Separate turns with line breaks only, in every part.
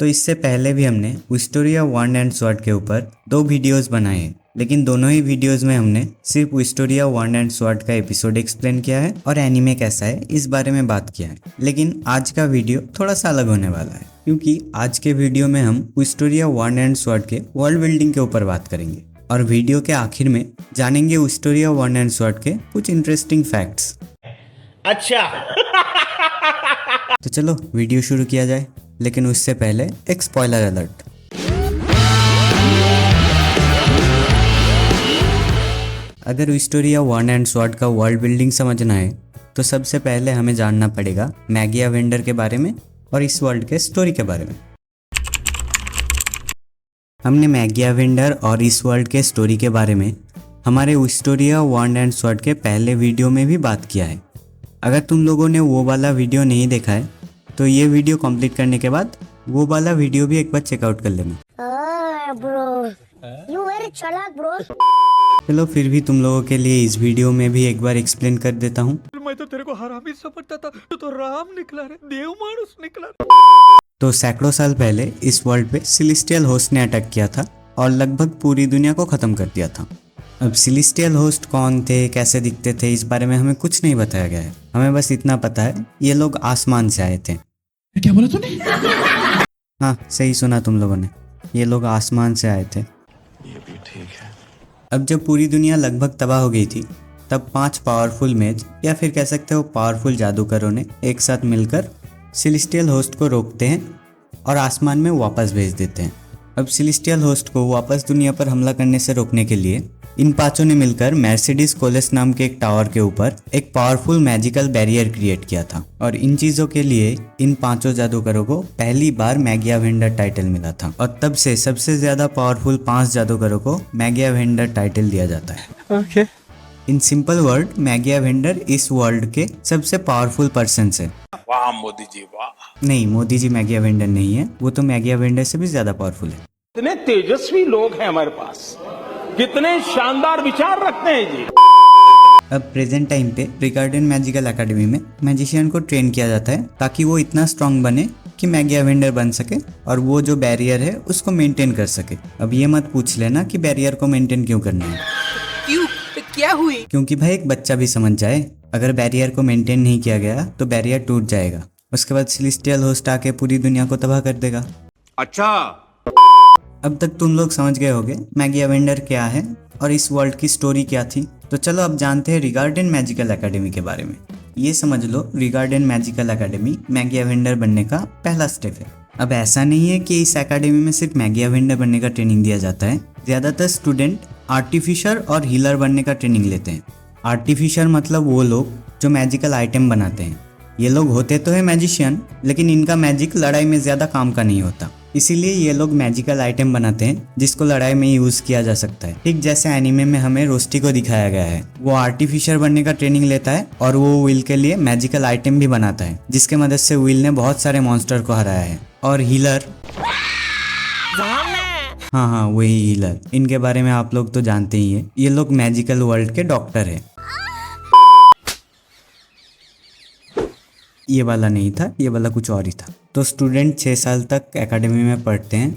तो इससे पहले भी हमने विस्टोरिया वॉन्ड एंड स्वॉर्ड के ऊपर 2 वीडियोस बनाए हैं, लेकिन दोनों ही वीडियोस में हमने सिर्फ विस्टोरिया वॉन्ड एंड स्वॉर्ड का एपिसोड एक्सप्लेन किया है और एनीमे कैसा है इस बारे में बात किया है। लेकिन आज का वीडियो थोड़ा सा अलग होने वाला है, क्योंकि आज के वीडियो में हम विस्टोरिया वॉन्ड एंड स्वॉर्ड के वर्ल्ड बिल्डिंग के ऊपर बात करेंगे और वीडियो के आखिर में जानेंगे विस्टोरिया वॉन्ड एंड स्वॉर्ड के कुछ इंटरेस्टिंग फैक्ट्स।
अच्छा
तो चलो वीडियो शुरू किया जाए, लेकिन उससे पहले एक स्पॉइलर अलर्ट। अगर विस्टोरिया वॉन्ड एंड स्वॉर्ड का वर्ल्ड बिल्डिंग समझना है तो सबसे पहले हमें जानना पड़ेगा मैगिया वेंडर के बारे में और इस वर्ल्ड के स्टोरी के बारे में। हमने मैगिया वेंडर और इस वर्ल्ड के स्टोरी के बारे में हमारे विस्टोरिया वॉन्ड एंड स्वॉर्ड के पहले वीडियो में भी बात किया है। अगर तुम लोगों ने वो वाला वीडियो नहीं देखा है तो ये वीडियो कंप्लीट करने के बाद वो वाला वीडियो भी एक बार चेकआउट कर लेना। चलो फिर भी तुम लोगों के लिए इस वीडियो में भी एक बार एक्सप्लेन कर देता हूँ।
मैं तो तेरे को हरामी समझता था, तो राम निकला रे, देव मानुस निकला।
तो सैकड़ों साल पहले इस वर्ल्ड पे सिलेस्टियल होस्ट ने अटैक किया था और लगभग पूरी दुनिया को खत्म कर दिया था। अब सिलेस्टियल होस्ट कौन थे, कैसे दिखते थे, इस बारे में हमें कुछ नहीं बताया गया है। हमें बस इतना पता है ये लोग आसमान से आए थे।
क्या बोला तूने?
हाँ सही सुना तुम लोगों ने, ये लोग आसमान से आए थे।
ये भी ठीक है।
अब जब पूरी दुनिया लगभग तबाह हो गई थी तब 5 पावरफुल मेज या फिर कह सकते हो पावरफुल जादूगरों ने एक साथ मिलकर सिलेस्टियल होस्ट को रोकते हैं और आसमान में वापस भेज देते हैं। अब सिलेस्टियल होस्ट को वापस दुनिया पर हमला करने से रोकने के लिए इन 5 ने मिलकर मर्सिडीज कोलेस नाम के एक टावर के ऊपर एक पावरफुल मैजिकल बैरियर क्रिएट किया था और इन चीजों के लिए इन 5 जादूगरों को पहली बार मैगिया वेंडर टाइटल मिला था और तब से सबसे ज्यादा पावरफुल 5 जादूगरों को मैगिया वेंडर टाइटल दिया जाता है।
Okay.
In simple word Magia Vendor इस वर्ल्ड के सबसे पावरफुल पर्सन है।
वाह मोदी जी वाह।
नहीं, मोदी जी मैगिया वेंडर नहीं है, वो तो मैगिया वेंडर से भी ज्यादा पावरफुल है।
कितने तेजस्वी लोग हैं हमारे पास, कितने शानदार विचार रखते हैं जी।
अब प्रेजेंट टाइम पे रिगार्डन मैजिकल एकेडमी में मैजिशियन को ट्रेन किया जाता है ताकि वो इतना स्ट्रांग बने कि मैगिया वेंडर बन सके और वो जो बैरियर है उसको मेंटेन कर सके। अब ये मत पूछ लेना कि बैरियर को मेंटेन क्यों करना है।
क्यों? क्या हुई?
क्योंकि भाई एक बच्चा भी समझ जाए, अगर बैरियर को मेंटेन नहीं किया गया तो बैरियर टूट जाएगा, उसके बाद सिलेस्टियल होस्ट आके पूरी दुनिया को तबाह कर देगा।
अच्छा,
अब तक तुम लोग समझ गए होगे मैगिया वेंडर क्या है और इस वर्ल्ड की स्टोरी क्या थी। तो चलो अब जानते हैं रिगार्डन मैजिकल एकेडमी के बारे में। ये समझ लो रिगार्डन मैजिकल एकेडमी मैगिया वेंडर बनने का पहला स्टेप है। अब ऐसा नहीं है कि इस एकेडमी में सिर्फ मैगिया वेंडर बनने का ट्रेनिंग दिया जाता है। ज्यादातर स्टूडेंट आर्टिफिशियर और हीलर बनने का ट्रेनिंग लेते हैं। आर्टिफिशियर मतलब वो लोग जो मैजिकल आइटम बनाते हैं। ये लोग होते तो है मैजिशियन, लेकिन इनका मैजिक लड़ाई में ज्यादा काम का नहीं होता, इसीलिए ये लोग मैजिकल आइटम बनाते हैं जिसको लड़ाई में यूज किया जा सकता है। ठीक जैसे एनीमे में हमें रोस्टी को दिखाया गया है, वो आर्टिफिशियर बनने का ट्रेनिंग लेता है और वो विल के लिए मैजिकल आइटम भी बनाता है जिसके मदद से विल ने बहुत सारे मॉन्स्टर को हराया है। और हीलर, हाँ वही हीलर, इनके बारे में आप लोग तो जानते ही है, ये लोग मैजिकल वर्ल्ड के डॉक्टर है। ये वाला नहीं था, ये वाला कुछ और ही था। तो स्टूडेंट 6 साल तक एकेडमी में पढ़ते हैं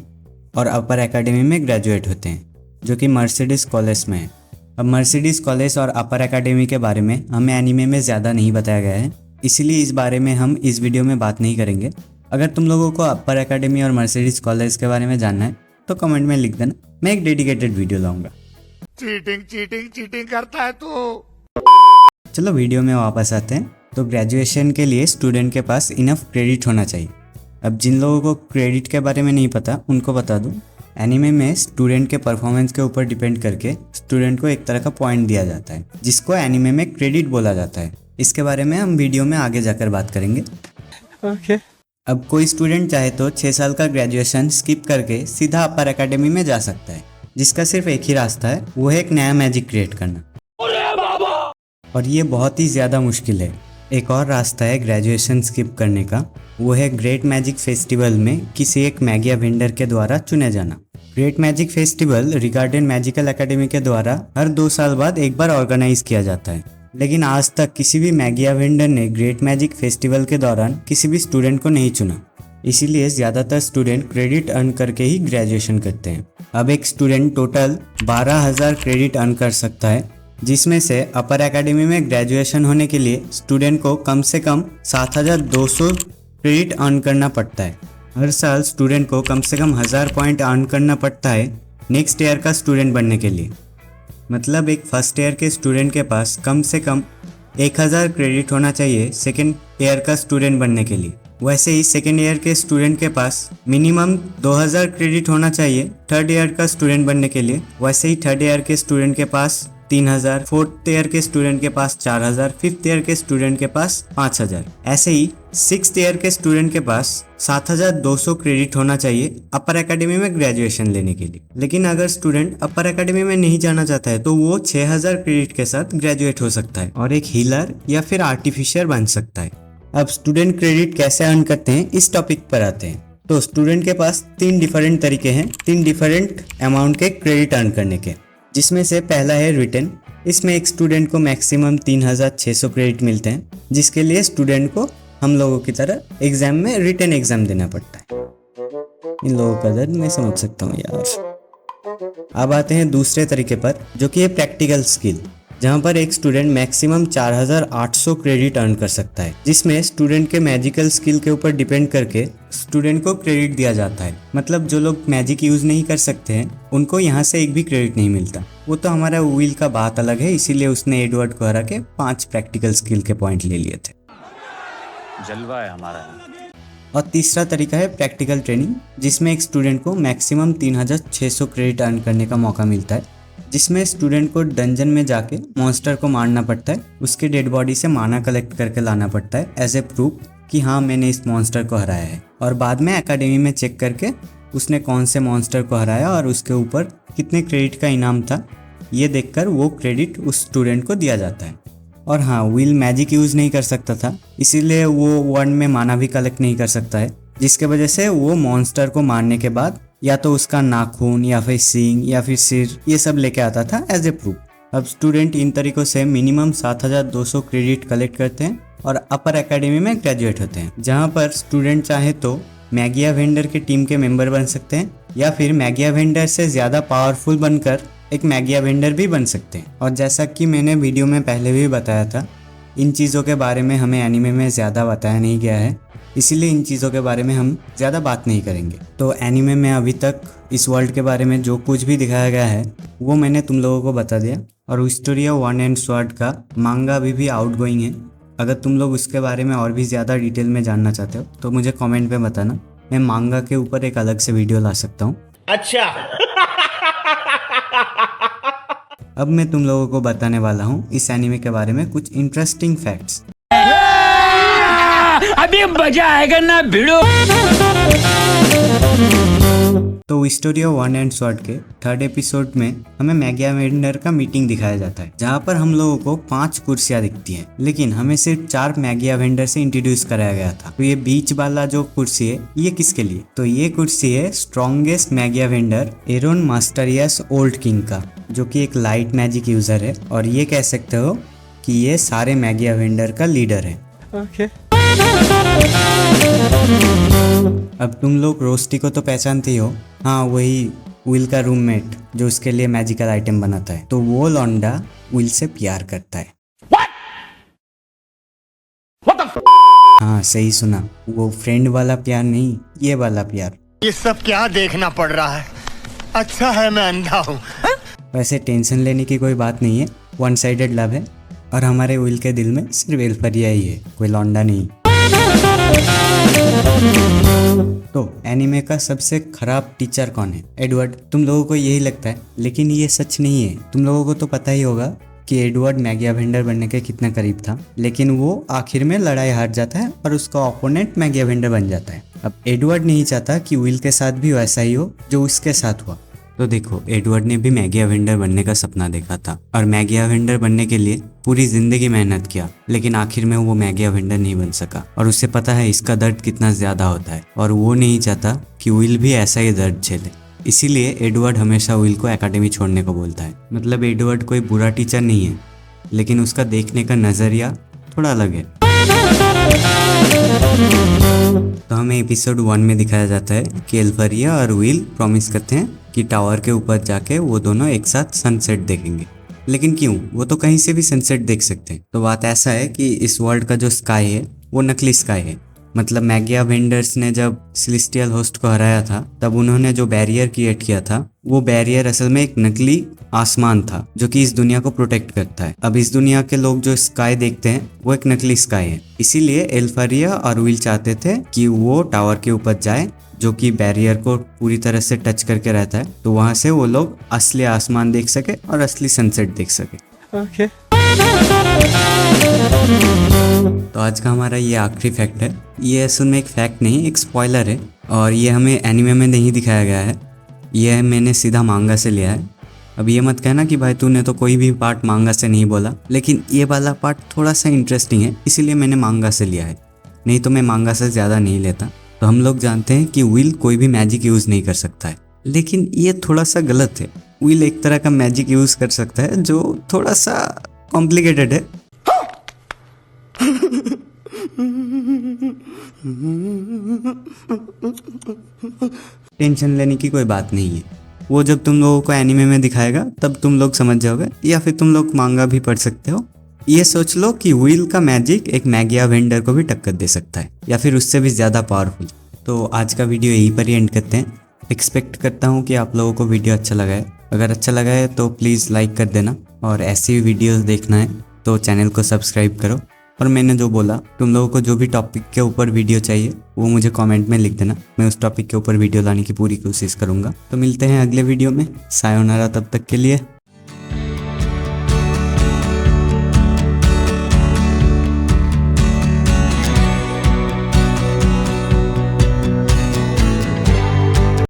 और अपर एकेडमी में ग्रेजुएट होते हैं, जो कि मर्सिडीज कॉलेज में है। अब मर्सिडीज कॉलेज और अपर एकेडमी के बारे में हमें एनीमे में ज़्यादा नहीं बताया गया है, इसीलिए इस बारे में हम इस वीडियो में बात नहीं करेंगे। अगर तुम लोगों को अपर एकेडमी और मर्सिडीज कॉलेज के बारे में जानना है तो कमेंट में लिख देना, मैं एक डेडिकेटेड वीडियो लाऊंगा।
चीटिंग करता है तू।
चलो वीडियो में वापस आते हैं। तो ग्रेजुएशन के लिए स्टूडेंट के पास इनफ क्रेडिट होना चाहिए। अब जिन लोगों को क्रेडिट के बारे में नहीं पता उनको बता दूं, एनीमे में स्टूडेंट के परफॉर्मेंस के ऊपर डिपेंड करके स्टूडेंट को एक तरह का पॉइंट दिया जाता है जिसको एनीमे में क्रेडिट बोला जाता है। इसके बारे में हम वीडियो में आगे जाकर बात करेंगे।
ओके।
अब कोई स्टूडेंट चाहे तो 6 साल का ग्रेजुएशन स्किप करके सीधा अपर एकेडमी में जा सकता है, जिसका सिर्फ एक ही रास्ता है, वो है एक नया मैजिक क्रिएट करना। और ये बहुत ही ज़्यादा मुश्किल है। एक और रास्ता है ग्रेजुएशन स्किप करने का, वो है ग्रेट मैजिक फेस्टिवल में किसी एक मैगिया वेंडर के द्वारा चुने जाना। Great magic festival Regarden magical academy के द्वारा हर 2 साल बाद एक बार ऑर्गेनाइज किया जाता है, लेकिन आज तक किसी भी मैगिया वेंडर ने ग्रेट मैजिक फेस्टिवल के दौरान किसी भी स्टूडेंट को नहीं चुना। इसीलिए ज़्यादातर स्टूडेंट क्रेडिट अर्न करके ही ग्रेजुएशन करते हैं। अब एक स्टूडेंट टोटल 12,000 क्रेडिट अर्न कर सकता है, जिसमें से अपर एकेडमी में ग्रेजुएशन होने के लिए स्टूडेंट को कम से कम 7,200 क्रेडिट अर्न करना पड़ता है। हर साल स्टूडेंट को कम से कम 1000 पॉइंट अर्न करना पड़ता है नेक्स्ट ईयर का स्टूडेंट बनने के लिए। मतलब एक फर्स्ट ईयर के स्टूडेंट के पास कम से कम 1000 क्रेडिट होना चाहिए सेकेंड ईयर का स्टूडेंट बनने के लिए। वैसे ही सेकेंड ईयर के स्टूडेंट के पास मिनिमम 2000 क्रेडिट होना चाहिए थर्ड ईयर का स्टूडेंट बनने के लिए। वैसे ही थर्ड ईयर के स्टूडेंट के पास 3000, फोर्थ ईयर के स्टूडेंट के पास 4000, फिफ्थ ईयर के स्टूडेंट के पास 5000। ऐसे ही सिक्स्थ ईयर के स्टूडेंट के पास 7200 क्रेडिट होना चाहिए अपर एकेडमी में ग्रेजुएशन लेने के लिए। लेकिन अगर स्टूडेंट अपर एकेडमी में नहीं जाना चाहता है तो वो 6000 क्रेडिट के साथ ग्रेजुएट हो सकता है और एक हीलर या फिर आर्टिफिशियर बन सकता है। अब स्टूडेंट क्रेडिट कैसे अर्न करते हैं इस टॉपिक पर आते हैं। तो स्टूडेंट के पास 3 डिफरेंट तरीके हैं, 3 डिफरेंट अमाउंट के क्रेडिट अर्न करने के, जिसमें से पहला है रिटन। इसमें एक स्टूडेंट को मैक्सिमम 3600 क्रेडिट मिलते हैं, जिसके लिए स्टूडेंट को हम लोगों की तरह एग्जाम में रिटन एग्जाम देना पड़ता है। इन लोगों का दर्द मैं समझ सकता हूँ यार। अब आते हैं दूसरे तरीके पर, जो कि है प्रैक्टिकल स्किल, जहाँ पर एक स्टूडेंट मैक्सिमम 4800 क्रेडिट अर्न कर सकता है, जिसमें स्टूडेंट के मैजिकल स्किल के ऊपर डिपेंड करके स्टूडेंट को क्रेडिट दिया जाता है। मतलब जो लोग मैजिक यूज़ नहीं कर सकते हैं उनको यहाँ से एक भी क्रेडिट नहीं मिलता। वो तो हमारा व्हील का बात अलग है, इसीलिए उसने एडवर्ड को हरा के 5 प्रैक्टिकल स्किल के पॉइंट ले लिए थे।
जलवा है हमारा।
और तीसरा तरीका है प्रैक्टिकल ट्रेनिंग, जिसमें एक स्टूडेंट को मैक्सिमम 3600 क्रेडिट अर्न करने का मौका मिलता है, जिसमें स्टूडेंट को डंजन में जाके मॉन्स्टर को मारना पड़ता है, उसके डेड बॉडी से माना कलेक्ट करके लाना पड़ता है एज ए प्रूफ कि हाँ मैंने इस मॉन्स्टर को हराया है। और बाद में एकेडमी में चेक करके उसने कौन से मॉन्स्टर को हराया और उसके ऊपर कितने क्रेडिट का इनाम था, ये देखकर वो क्रेडिट उस स्टूडेंट को दिया जाता है। और हाँ, व्हील मैजिक यूज़ नहीं कर सकता था, इसीलिए वो वन में माना भी कलेक्ट नहीं कर सकता है, जिसके वजह से वो मॉन्स्टर को मारने के बाद या तो उसका नाखून या फिर सींग या फिर सिर ये सब लेके आता था एज ए प्रूफ। अब स्टूडेंट इन तरीकों से मिनिमम 7200 क्रेडिट कलेक्ट करते हैं और अपर एकेडमी में ग्रेजुएट होते हैं, जहाँ पर स्टूडेंट चाहे तो मैगिया वेंडर के टीम के मेंबर बन सकते हैं या फिर मैगिया वेंडर से ज़्यादा पावरफुल बनकर एक मैगिया वेंडर भी बन सकते हैं। और जैसा कि मैंने वीडियो में पहले भी बताया था, इन चीज़ों के बारे में हमें एनीमे में ज़्यादा बताया नहीं गया है, इसीलिए इन चीज़ों के बारे में हम ज़्यादा बात नहीं करेंगे। तो एनीमे में अभी तक इस वर्ल्ड के बारे में जो कुछ भी दिखाया गया है वो मैंने तुम लोगों को बता दिया। और हिस्टोरिया वन एंड स्वॉर्ड का मांगा अभी भी आउटगोइंग है। अगर तुम लोग उसके बारे में और भी ज़्यादा डिटेल में जानना चाहते हो तो मुझे कमेंट में बताना, मैं मांगा के ऊपर एक अलग से वीडियो ला सकता हूँ।
अच्छा।
अब मैं तुम लोगों को बताने वाला हूँ इस एनीमे के बारे में कुछ इंटरेस्टिंग फैक्ट्स।
अभी मजा आएगा ना भिड़ो।
तो हिस्टोरिया वन एंड स्वॉर्ड के 3rd एपिसोड में हमें मैगिया वेंडर का मीटिंग दिखाया जाता है, जहाँ पर हम लोगों को 5 कुर्सियाँ दिखती हैं, लेकिन हमें सिर्फ 4 मैगिया वेंडर से इंट्रोड्यूस कराया गया था। तो ये बीच वाला जो कुर्सी है ये किसके लिए? तो ये कुर्सी है strongest Magia Vendor Aaron Masterius old king का, जो कि एक लाइट मैजिक यूजर है और ये कह सकते हो कि ये सारे मैगिया वेंडर का लीडर है। अब तुम लोग रोस्टी को तो पहचानते हो, हाँ वही विल का रूममेट जो उसके लिए मैजिकल आइटम बनाता है। तो वो लौंडा विल से प्यार करता है। हाँ सही सुना, वो फ्रेंड वाला प्यार नहीं, ये वाला प्यार।
ये सब क्या देखना पड़ रहा है? अच्छा है मैं अंधा हूँ।
वैसे टेंशन लेने की कोई बात नहीं है, वन साइडेड लव है और हमारे विल के दिल में सिर्फ एल्फरिया ही है, कोई लौंडा नहीं। तो एनीमे का सबसे खराब टीचर कौन है? एडवर्ड। तुम लोगों को यही लगता है, लेकिन ये सच नहीं है। तुम लोगों को तो पता ही होगा कि एडवर्ड मैगिया वेंडर बनने के कितना करीब था, लेकिन वो आखिर में लड़ाई हार जाता है और उसका ओपोनेंट मैगिया वेंडर बन जाता है। अब एडवर्ड नहीं चाहता कि विल के साथ भी वैसा ही हो जो उसके साथ हुआ। तो देखो, एडवर्ड ने भी मैगिया वेंडर बनने का सपना देखा था और मैगिया वेंडर बनने के लिए पूरी जिंदगी मेहनत किया, लेकिन आखिर में वो मैगिया वेंडर नहीं बन सका और उसे पता है इसका दर्द कितना ज्यादा होता है और वो नहीं चाहता कि विल भी ऐसा ही दर्द झेले। इसीलिए एडवर्ड हमेशा विल को एकेडमी छोड़ने को बोलता है। मतलब एडवर्ड कोई बुरा टीचर नहीं है, लेकिन उसका देखने का नजरिया थोड़ा अलग है। तो हमें एपिसोड 1 में दिखाया जाता है कि एल्फरिया और विल प्रॉमिस करते हैं कि टावर के ऊपर जाके वो दोनों एक साथ सनसेट देखेंगे। लेकिन क्यों? वो तो कहीं से भी सनसेट देख सकते हैं। तो बात ऐसा है कि इस वर्ल्ड का जो स्काई है वो नकली स्काई है। मतलब मैगिया वेंडर्स ने जब सेलेस्टियल होस्ट को हराया था तब उन्होंने जो बैरियर क्रिएट किया था वो बैरियर असल में एक नकली आसमान था जो कि इस दुनिया को प्रोटेक्ट करता है। अब इस दुनिया के लोग जो स्काई देखते हैं वो एक नकली स्काई है। इसीलिए एल्फरिया और विल चाहते थे कि वो टावर के ऊपर जाए जो कि बैरियर को पूरी तरह से टच करके रहता है, तो वहां से वो लोग असली आसमान देख सके और असली सनसेट देख सके। तो आज का हमारा ये आखिरी फैक्ट है। ये असल में एक फैक्ट नहीं, एक स्पॉइलर है और ये हमें एनिमे में नहीं दिखाया गया है। ये मैंने सीधा मांगा से लिया है। अब ये मत कहना कि भाई तूने तो कोई भी पार्ट मांगा से नहीं बोला, लेकिन ये वाला पार्ट थोड़ा सा इंटरेस्टिंग है इसीलिए मैंने मांगा से लिया है, नहीं तो मैं मांगा से ज़्यादा नहीं लेता। तो हम लोग जानते हैं कि विल कोई भी मैजिक यूज़ नहीं कर सकता है, लेकिन ये थोड़ा सा गलत है। विल एक तरह का मैजिक यूज़ कर सकता है जो थोड़ा सा कॉम्प्लिकेटेड है। टेंशन लेने की कोई बात नहीं है, वो जब तुम लोगों को एनिमे में दिखाएगा तब तुम लोग समझ जाओगे, या फिर तुम लोग मांगा भी पढ़ सकते हो। ये सोच लो कि विल का मैजिक एक मैगिया वेंडर को भी टक्कर दे सकता है या फिर उससे भी ज़्यादा पावरफुल। तो आज का वीडियो यहीं पर ही एंड करते हैं। एक्सपेक्ट करता हूँ कि आप लोगों को वीडियो अच्छा लगा है। अगर अच्छा लगा है तो प्लीज़ लाइक कर देना, और ऐसी वीडियोस देखना है तो चैनल को सब्सक्राइब करो। और मैंने जो बोला, तुम लोगों को जो भी टॉपिक के ऊपर वीडियो चाहिए वो मुझे कमेंट में लिख देना, मैं उस टॉपिक के ऊपर वीडियो लाने की पूरी कोशिश करूँगा। तो मिलते हैं अगले वीडियो में। सायोनारा तब तक के लिए।